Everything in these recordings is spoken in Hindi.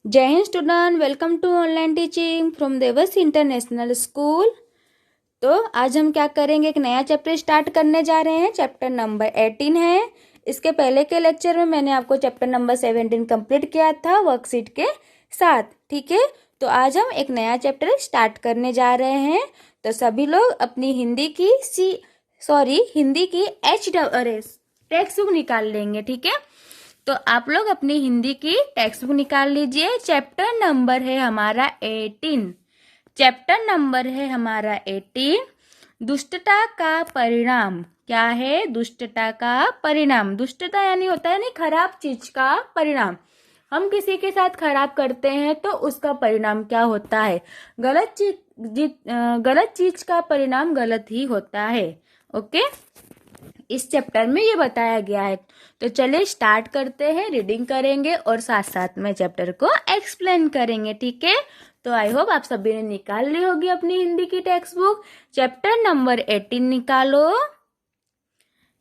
जय हिंद student, welcome to online teaching from Dewas international school. तो आज हम क्या करेंगे, एक नया चैप्टर स्टार्ट करने जा रहे हैं। चैप्टर नंबर 18 है। इसके पहले के लेक्चर में मैंने आपको चैप्टर नंबर 17 कंप्लीट किया था वर्कशीट के साथ। ठीक है, तो आज हम एक नया चैप्टर स्टार्ट करने जा रहे हैं। तो सभी लोग अपनी हिंदी की टेक्स्ट बुक निकाल लेंगे। ठीक है, तो आप लोग अपनी हिंदी की टेक्स्ट बुक निकाल लीजिए। चैप्टर नंबर है हमारा 18। चैप्टर नंबर है हमारा 18। दुष्टता का परिणाम। क्या है? दुष्टता का परिणाम। दुष्टता यानी होता है नहीं, खराब चीज का परिणाम। हम किसी के साथ खराब करते हैं तो उसका परिणाम क्या होता है? गलत चीज का परिणाम गलत ही होता है। ओके, इस चैप्टर में ये बताया गया है। तो चलिए स्टार्ट करते हैं, रीडिंग करेंगे और साथ साथ में चैप्टर को एक्सप्लेन करेंगे। ठीक है, तो आई होप आप सभी ने निकाल ली होगी अपनी हिंदी की टेक्स्ट बुक। चैप्टर नंबर 18 निकालो।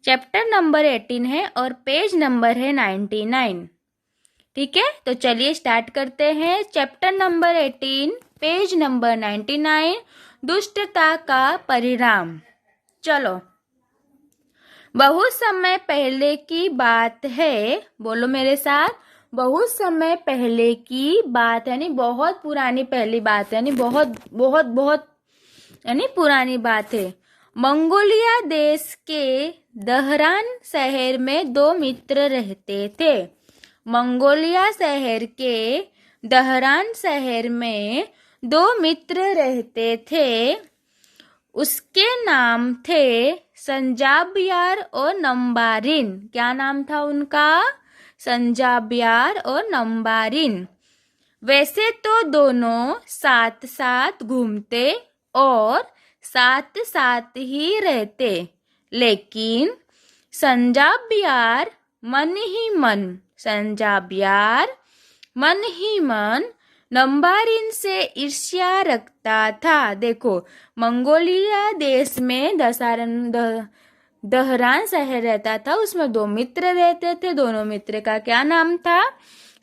चैप्टर नंबर 18 है और पेज नंबर है 99। ठीक है, तो चलिए स्टार्ट करते हैं। चैप्टर नंबर 18 पेज नंबर 99, दुष्टता का परिणाम। चलो, बहुत समय पहले की बात है। बोलो मेरे साथ, बहुत समय पहले की बात है, यानी बहुत पुरानी पहली बात है, यानी बहुत बहुत बहुत यानी पुरानी बात है। मंगोलिया देश के दहरान शहर में दो मित्र रहते थे। मंगोलिया शहर के दहरान शहर में दो मित्र रहते थे। उसके नाम थे संजाबियार और नंबारिन। क्या नाम था उनका? संजाबियार और नंबारिन। वैसे तो दोनों साथ साथ घूमते और साथ साथ ही रहते, लेकिन संजाबियार मन ही मन नंबारिन से ईर्ष्या रखता था। देखो, मंगोलिया देश में दहरान शहर रहता था, उसमें दो मित्र रहते थे। दोनों मित्र का क्या नाम था?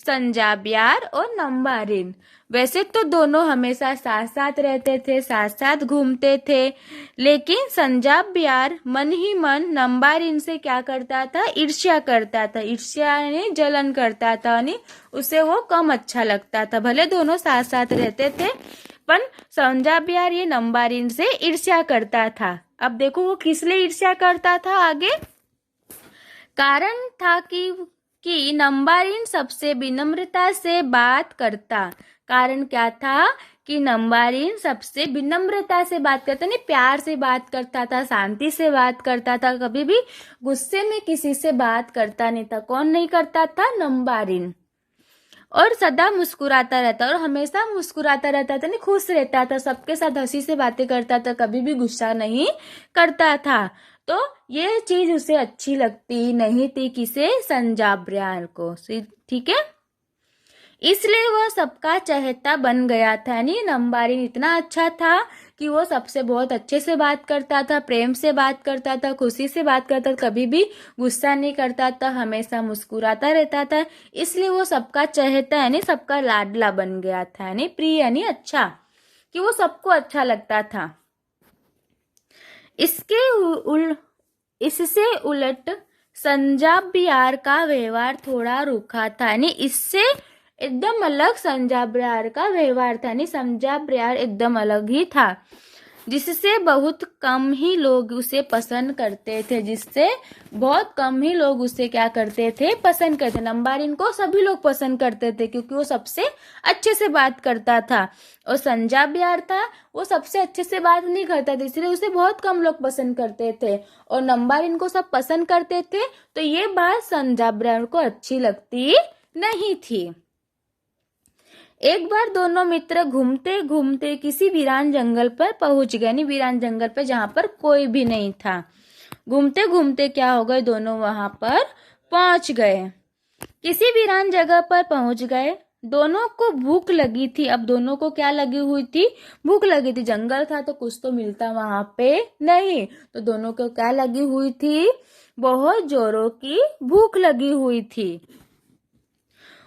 संजाबियार और नंबारिन। वैसे तो दोनों हमेशा साथ साथ रहते थे, साथ साथ घूमते थे, लेकिन संजाबियार मन ही मन नंबारिन से क्या करता था? ईर्ष्या करता था। ईर्ष्या यानी जलन करता था, यानी उसे वो कम अच्छा लगता था। भले दोनों साथ साथ रहते थे, पर संजाबियार ये नंबारिन से ईर्ष्या करता था। अब देखो वो किस लिए ईर्ष्या करता था आगे। कारण था कि नंबारिन सबसे विनम्रता से बात करता। कारण क्या था? कि नंबारिन सबसे विनम्रता से बात करता, नहीं प्यार से बात करता था, शांति से बात करता था, कभी भी गुस्से में किसी से बात करता नहीं था। कौन नहीं करता था? नंबारिन। और सदा मुस्कुराता रहता, और हमेशा मुस्कुराता रहता था, नहीं खुश रहता था, सबके साथ हंसी से बातें करता था, कभी भी गुस्सा नहीं करता था। तो ये चीज उसे अच्छी लगती नहीं थी, किसे? संजाबियार को। ठीक है, इसलिए वह सबका चहेता बन गया था। यानी नंबारिन इतना अच्छा था कि वो सबसे बहुत अच्छे से बात करता था, प्रेम से बात करता था, खुशी से बात करता था, कभी भी गुस्सा नहीं करता था, हमेशा मुस्कुराता रहता था। इसलिए वो सबका चहेता यानी सबका लाडला बन गया था, यानी प्रिय यानी अच्छा, कि वो सबको अच्छा लगता था। इससे उलट संजाबियार का व्यवहार थोड़ा रूखा था, यानी इससे एकदम अलग संजाबियार का व्यवहार था, यानी संजाबियार एकदम अलग ही था, जिससे बहुत कम ही लोग उसे पसंद करते थे। जिससे बहुत कम ही लोग उसे क्या करते थे? पसंद करते। नंबारिन को सभी लोग पसंद करते थे क्योंकि वो सबसे अच्छे से बात करता था, और संजाबियार था वो सबसे अच्छे से बात नहीं करता था, इसलिए उसे बहुत कम लोग पसंद करते थे, और नंबारिन को सब पसंद करते थे। तो ये बात संजाबियार को अच्छी लगती नहीं थी। एक बार दोनों मित्र घूमते घूमते किसी वीरान जंगल पर पहुंच गए, नहीं वीरान जंगल पर जहां पर कोई भी नहीं था। घूमते घूमते क्या हो गए? दोनों वहां पर पहुंच गए, किसी वीरान जगह पर पहुंच गए। दोनों को भूख लगी थी। अब दोनों को क्या लगी हुई थी? भूख लगी थी। जंगल था तो कुछ तो मिलता वहां पे नहीं, तो दोनों को क्या लगी हुई थी? बहुत जोरों की भूख लगी हुई थी।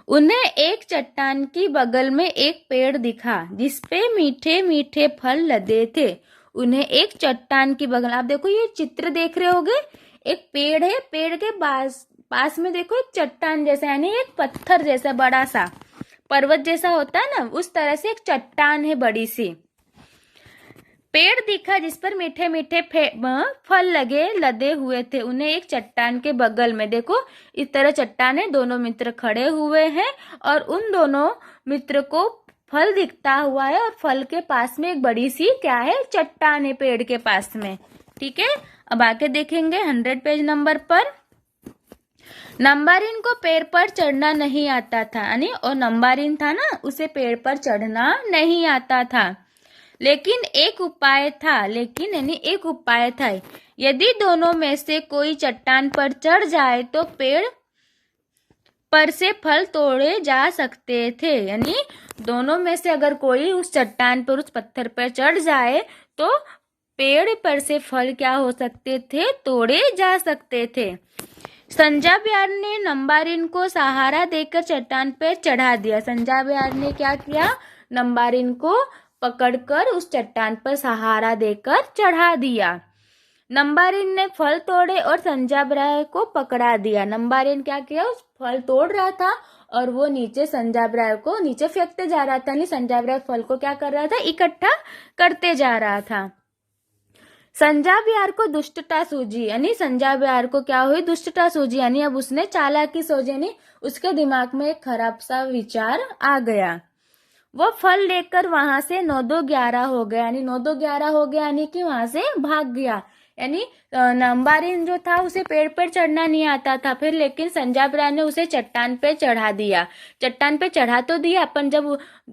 उन्हें एक चट्टान की बगल में एक पेड़ दिखा जिसपे मीठे मीठे फल लदे थे। उन्हें एक चट्टान की बगल, आप देखो ये चित्र देख रहे होगे, एक पेड़ है, पेड़ के पास में देखो एक चट्टान जैसा, यानी एक पत्थर जैसा बड़ा सा पर्वत जैसा होता है ना, उस तरह से एक चट्टान है बड़ी सी। पेड़ दिखा जिस पर मीठे मीठे फल लदे हुए थे। उन्हें एक चट्टान के बगल में, देखो इस तरह चट्टान है, दोनों मित्र खड़े हुए हैं और उन दोनों मित्र को फल दिखता हुआ है और फल के पास में एक बड़ी सी क्या है, चट्टान है पेड़ के पास में। ठीक है, अब आगे देखेंगे 100 पेज नंबर पर। नंबरिन को पेड़ पर चढ़ना नहीं आता था, यानी और नंबरिन था ना, उसे पेड़ पर चढ़ना नहीं आता था। लेकिन एक उपाय था, यदि दोनों में से कोई चट्टान पर चढ़ जाए तो पेड़ पर से फल तोड़े जा सकते थे। यानी दोनों में से अगर कोई उस चट्टान पर, उस पत्थर पर चढ़ जाए तो पेड़ पर से फल क्या हो सकते थे, तोड़े जा सकते थे। संजाबियार ने नंबरिन को सहारा देकर चट्टान पर चढ़ा दिया। संजाबियार ने क्या किया, नंबरिन को पकड़कर उस चट्टान पर सहारा देकर चढ़ा दिया। नंबरिन ने फल तोड़े और संजाबियार को पकड़ा दिया। नंबरिन क्या किया, उस फल तोड़ रहा था और वो नीचे संजाबियार को नीचे फेंकते जा रहा था, नहीं संजाबियार फल को क्या कर रहा था, इकट्ठा करते जा रहा था। संजाबियार को दुष्टता सूझी, यानी संजाबियार को क्या हुई, दुष्टता सूझी, यानी अब उसने चालाकी सोची, यानी उसके दिमाग में एक खराब सा विचार आ गया। वो फल लेकर वहां से 9-2-11 हो गया, यानी 9-2-11 हो गया, यानी कि वहां से भाग गया। यानी नंबरिन जो था उसे पेड़ पर चढ़ना नहीं आता था, फिर लेकिन संजाबियार ने उसे चट्टान पे चढ़ा दिया। चट्टान पे चढ़ा तो दिया, अपन जब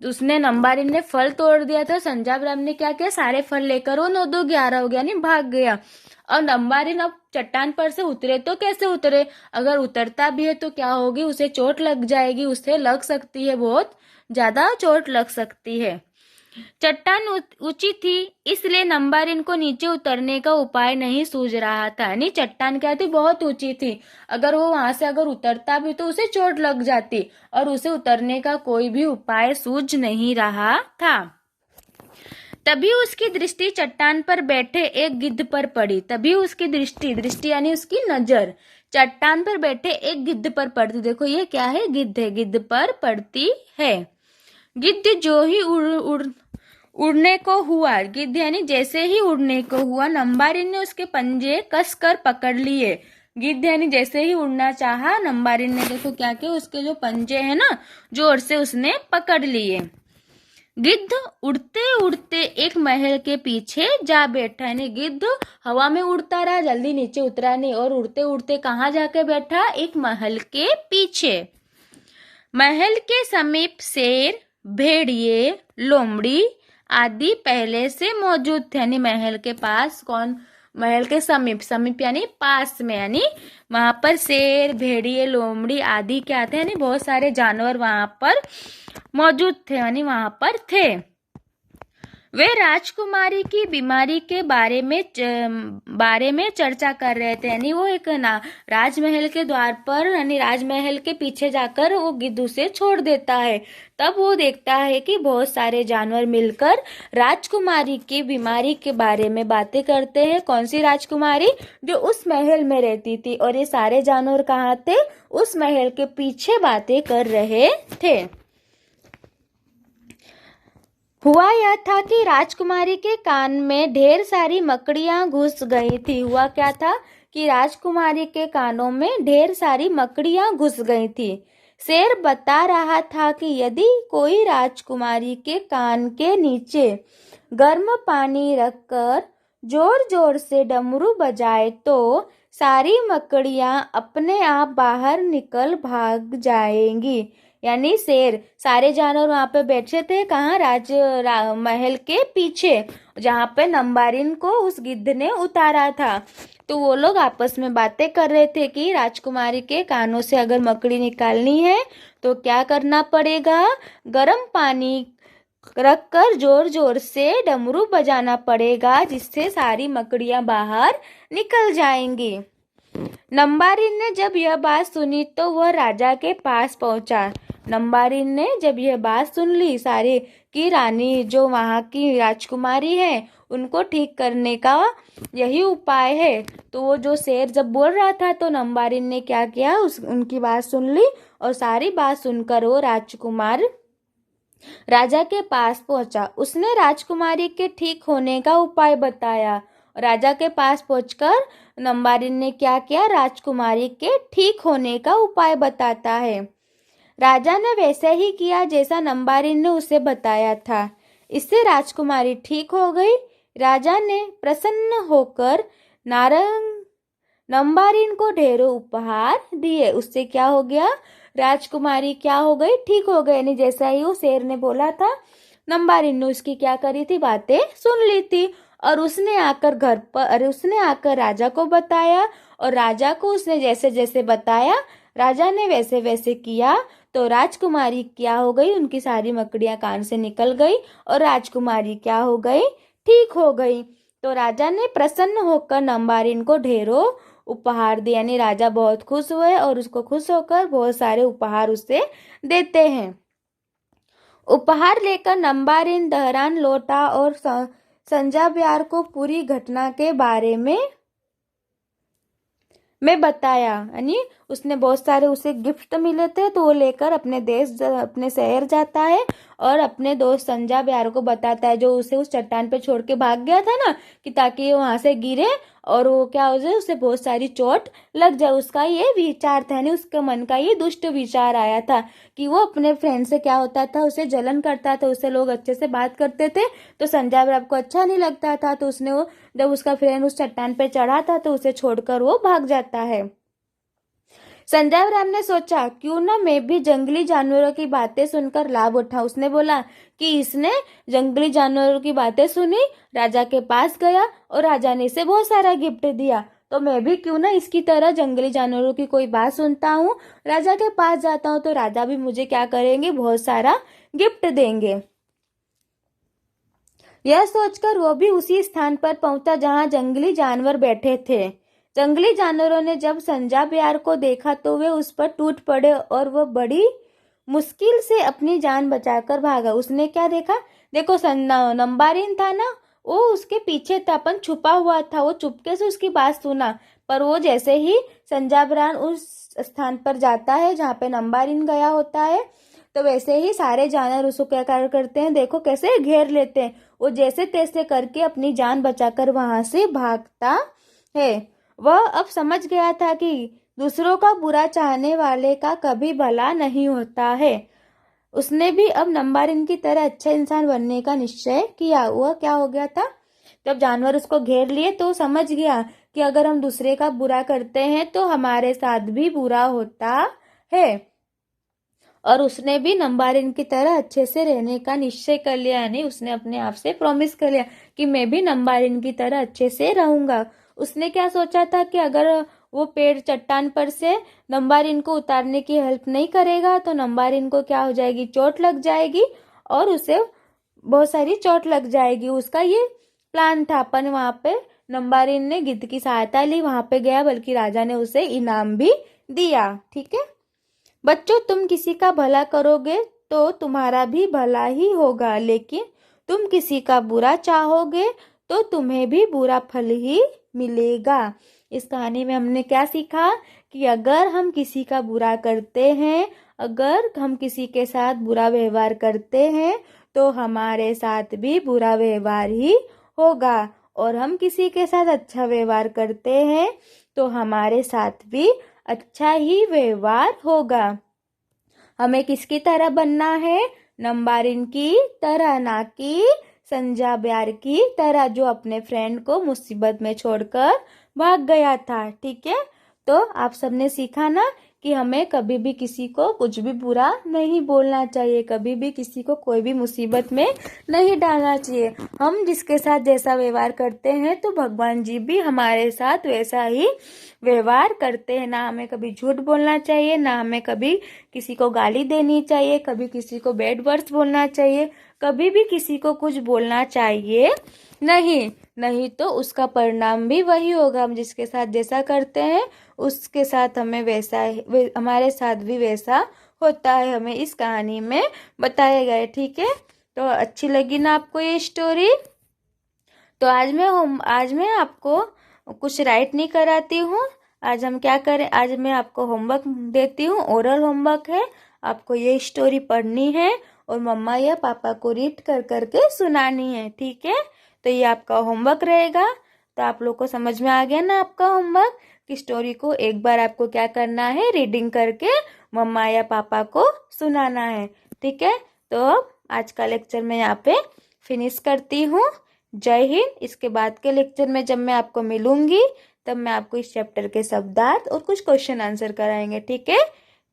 उसने नंबरिन ने फल तोड़ दिया तो संजाबियार ने क्या किया, सारे फल लेकर वो 9-2-11 हो गया, यानी भाग गया। और नंबरिन अब चट्टान पर से उतरे तो कैसे उतरे, अगर उतरता भी है तो क्या होगी, उसे चोट लग जाएगी, उसे लग सकती है, बहुत ज्यादा चोट लग सकती है। चट्टान ऊंची थी इसलिए नंबरिन को नीचे उतरने का उपाय नहीं सूझ रहा था, यानी चट्टान क्या थी, बहुत ऊंची थी, अगर वो वहां से अगर उतरता भी तो उसे चोट लग जाती और उसे उतरने का कोई भी उपाय सूझ नहीं रहा था। तभी उसकी दृष्टि चट्टान पर बैठे एक गिद्ध पर पड़ी। तभी उसकी दृष्टि यानी उसकी नजर चट्टान पर बैठे एक गिद्ध पर पड़ती। देखो ये क्या है, गिद्ध है, गिद्ध पर पड़ती है। गिद्ध जो ही उड़ने को हुआ, गिद्ध यानी जैसे ही उड़ने को हुआ, नंबरिन ने उसके पंजे कसकर पकड़ लिए। गिद्ध यानी जैसे ही उड़ना चाहा, नंबरिन ने देखो क्या किया, उसके जो पंजे हैं ना, जोर से उसने पकड़ लिए। गिद्ध उड़ते उड़ते एक महल के पीछे जा बैठा, यानी गिद्ध हवा में उड़ता रहा, जल्दी नीचे उतरा नहीं, और उड़ते उड़ते कहाँ जाके बैठा, एक महल के पीछे। महल के समीप शेर, भेड़िए, लोमड़ी आदि पहले से मौजूद थे, यानी महल के पास कौन, महल के समीप यानी पास में, यानी वहां पर शेर, भेड़िए, लोमड़ी आदि क्या थे, यानी बहुत सारे जानवर वहां पर मौजूद थे, यानी वहां पर थे। वे राजकुमारी की बीमारी के बारे में चर्चा कर रहे थे, यानी वो एक राजमहल के द्वार पर, यानी राजमहल के पीछे जाकर वो गिद्ध उसे छोड़ देता है। तब वो देखता है कि बहुत सारे जानवर मिलकर राजकुमारी की बीमारी के बारे में बातें करते हैं। कौन सी राजकुमारी, जो उस महल में रहती थी, और ये सारे जानवर कहाँ थे, उस महल के पीछे बातें कर रहे थे। हुआ यह था कि राजकुमारी के कान में ढेर सारी मकड़ियां घुस गई थी। हुआ क्या था कि राजकुमारी के कानों में ढेर सारी मकड़ियां घुस गई थी। शेर बता रहा था कि यदि कोई राजकुमारी के कान के नीचे गर्म पानी रखकर जोर जोर से डमरू बजाए तो सारी मकड़ियां अपने आप बाहर निकल भाग जाएंगी। यानी शेर, सारे जानवर वहां पे बैठे थे, कहाँ, महल के पीछे, जहाँ पे नंबरिन को उस गिद्ध ने उतारा था। तो वो लोग आपस में बातें कर रहे थे कि राजकुमारी के कानों से अगर मकड़ी निकालनी है तो क्या करना पड़ेगा, गर्म पानी रखकर जोर जोर से डमरू बजाना पड़ेगा, जिससे सारी मकड़ियां बाहर निकल जाएंगी। नंबरिन ने जब यह बात सुनी तो वह राजा के पास पहुंचा। नंबारिन ने जब यह बात सुन ली सारी कि रानी जो वहाँ की राजकुमारी है उनको ठीक करने का यही उपाय है, तो वो जो शेर जब बोल रहा था तो नंबारिन ने क्या किया, उनकी बात सुन ली और सारी बात सुनकर वो राजकुमार राजा के पास पहुंचा। उसने राजकुमारी के ठीक होने का उपाय बताया। राजा के पास पहुंचकर नंबारिन ने क्या किया, राजकुमारी के ठीक होने का उपाय बताता है। राजा ने वैसे ही किया जैसा नंबारिन ने उसे बताया था। इससे राजकुमारी ठीक हो गई। राजा ने प्रसन्न होकर नारंग नंबारिन को ढेरों उपहार दिए। उससे क्या हो गया, राजकुमारी क्या हो गई, ठीक हो गई। यानी जैसा ही वो शेर ने बोला था, नंबारिन ने उसकी क्या करी थी, बातें सुन ली थी और उसने आकर राजा को बताया और राजा को उसने जैसे जैसे बताया राजा ने वैसे वैसे किया। तो राजकुमारी क्या हो गई, उनकी सारी मकड़ियां कान से निकल गई और राजकुमारी क्या हो गई, ठीक हो गई। तो राजा ने प्रसन्न होकर नंबारिन को ढेरों उपहार दिए। यानी राजा बहुत खुश हुए और उसको खुश होकर बहुत सारे उपहार उसे देते हैं। उपहार लेकर नंबारिन दहरान लौटा और संजाब्यार को पूरी घटना के बारे में बताया। यानी उसने बहुत सारे उसे गिफ्ट मिले थे तो वो लेकर अपने शहर जाता है और अपने दोस्त संजाब्यार को बताता है, जो उसे उस चट्टान पे छोड़ के भाग गया था ना, कि ताकि वो वहां से गिरे और वो क्या हो जाए, उसे बहुत सारी चोट लग जाए। उसका ये विचार था, यानी उसके मन का ये दुष्ट विचार आया था कि वो अपने फ्रेंड से क्या होता था, उसे जलन करता था, उससे लोग अच्छे से बात करते थे तो संजाब्यार को अच्छा नहीं लगता था। तो उसने वो जब उसका फ्रेंड उस चट्टान पे चढ़ा था तो उसे छोड़कर वो भाग जाता है। संजाब्यार ने सोचा क्यों ना मैं भी जंगली जानवरों की बातें सुनकर लाभ उठाऊं। उसने बोला कि इसने जंगली जानवरों की बातें सुनी, राजा के पास गया और राजा ने इसे बहुत सारा गिफ्ट दिया, तो मैं भी क्यों ना इसकी तरह जंगली जानवरों की कोई बात सुनता हूँ, राजा के पास जाता हूँ तो राजा भी मुझे क्या करेंगे, बहुत सारा गिफ्ट देंगे। यह सोचकर वो भी उसी स्थान पर पहुंचा जहां जंगली जानवर बैठे थे। जंगली जानवरों ने जब संजाब्यार को देखा तो वे उस पर टूट पड़े और वह बड़ी मुश्किल से अपनी जान बचाकर भागा। उसने क्या देखा, देखो नंबारिन था ना, वो उसके पीछे था, अपन छुपा हुआ था, वो चुपके से उसकी बात सुना। पर वो जैसे ही संजाब्यार उस स्थान पर जाता है जहाँ पे नंबारिन गया होता है, तो वैसे ही सारे जानवर उसको क्या कार्य करते हैं, देखो कैसे घेर लेते हैं। वो जैसे तैसे करके अपनी जान बचाकर वहां से भागता है। वह अब समझ गया था कि दूसरों का बुरा चाहने वाले का कभी भला नहीं होता है। उसने भी अब नंबारिन की तरह अच्छा इंसान बनने का निश्चय किया। वह क्या हो गया था, जब जानवर उसको घेर लिए तो समझ गया कि अगर हम दूसरे का बुरा करते हैं तो हमारे साथ भी बुरा होता है। और उसने भी नंबारिन की तरह अच्छे से रहने का निश्चय कर लिया। यानी उसने अपने आप से प्रॉमिस कर लिया कि मैं भी नंबारिन की तरह अच्छे से रहूंगा। उसने क्या सोचा था कि अगर वो पेड़ चट्टान पर से नंबारिन को उतारने की हेल्प नहीं करेगा तो नंबारिन को क्या हो जाएगी, चोट लग जाएगी और उसे बहुत सारी चोट लग जाएगी। उसका ये प्लान था। अपन वहां पे नंबारिन ने गिद्ध की सहायता ली, वहां पे गया, बल्कि राजा ने उसे इनाम भी दिया। ठीक है बच्चों, तुम किसी का भला करोगे तो तुम्हारा भी भला ही होगा, लेकिन तुम किसी का बुरा चाहोगे तो तुम्हें भी बुरा फल ही मिलेगा। इस कहानी में हमने क्या सीखा कि अगर हम किसी का बुरा करते हैं, अगर हम किसी के साथ बुरा व्यवहार करते हैं तो हमारे साथ भी बुरा व्यवहार ही होगा, और हम किसी के साथ अच्छा व्यवहार करते हैं तो हमारे साथ भी अच्छा ही व्यवहार होगा। हमें किसकी तरह बनना है, नंबारिन की तरह, ना कि संजाब्यार की तरह जो अपने फ्रेंड को मुसीबत में छोड़कर भाग गया था। ठीक है, तो आप सबने सीखा ना कि हमें कभी भी किसी को कुछ भी बुरा नहीं बोलना चाहिए, कभी भी किसी को कोई भी मुसीबत में नहीं डालना चाहिए। हम जिसके साथ जैसा व्यवहार करते हैं तो भगवान जी भी हमारे साथ वैसा ही व्यवहार करते हैं। ना हमें कभी झूठ बोलना चाहिए, ना हमें कभी किसी को गाली देनी चाहिए, कभी किसी को बैड वर्ड्स बोलना चाहिए, कभी भी किसी को कुछ बोलना चाहिए नहीं तो उसका परिणाम भी वही होगा। हम जिसके साथ जैसा करते हैं उसके साथ हमें हमारे साथ भी वैसा होता है हमें इस कहानी में बताया गया है। ठीक है, तो अच्छी लगी ना आपको ये स्टोरी? तो आज मैं आपको कुछ राइट नहीं कराती हूँ। आज हम क्या करें, आज मैं आपको होमवर्क देती हूँ, ओरल होमवर्क है। आपको ये स्टोरी पढ़नी है और मम्मा या पापा को रीड कर करके सुनानी है। ठीक है, तो ये आपका होमवर्क रहेगा। तो आप लोग को समझ में आ गया ना आपका होमवर्क कि स्टोरी को एक बार आपको क्या करना है, रीडिंग करके मम्मा या पापा को सुनाना है। ठीक है, तो अब आज का लेक्चर मैं यहाँ पे फिनिश करती हूँ। जय हिंद। इसके बाद के लेक्चर में जब मैं आपको मिलूंगी तब मैं आपको इस चैप्टर के शब्दार्थ और कुछ क्वेश्चन आंसर कराएंगे। ठीक है,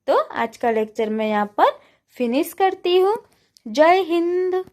तो आज का लेक्चर मैं यहाँ पर फिनिश करती हूँ। जय हिंद।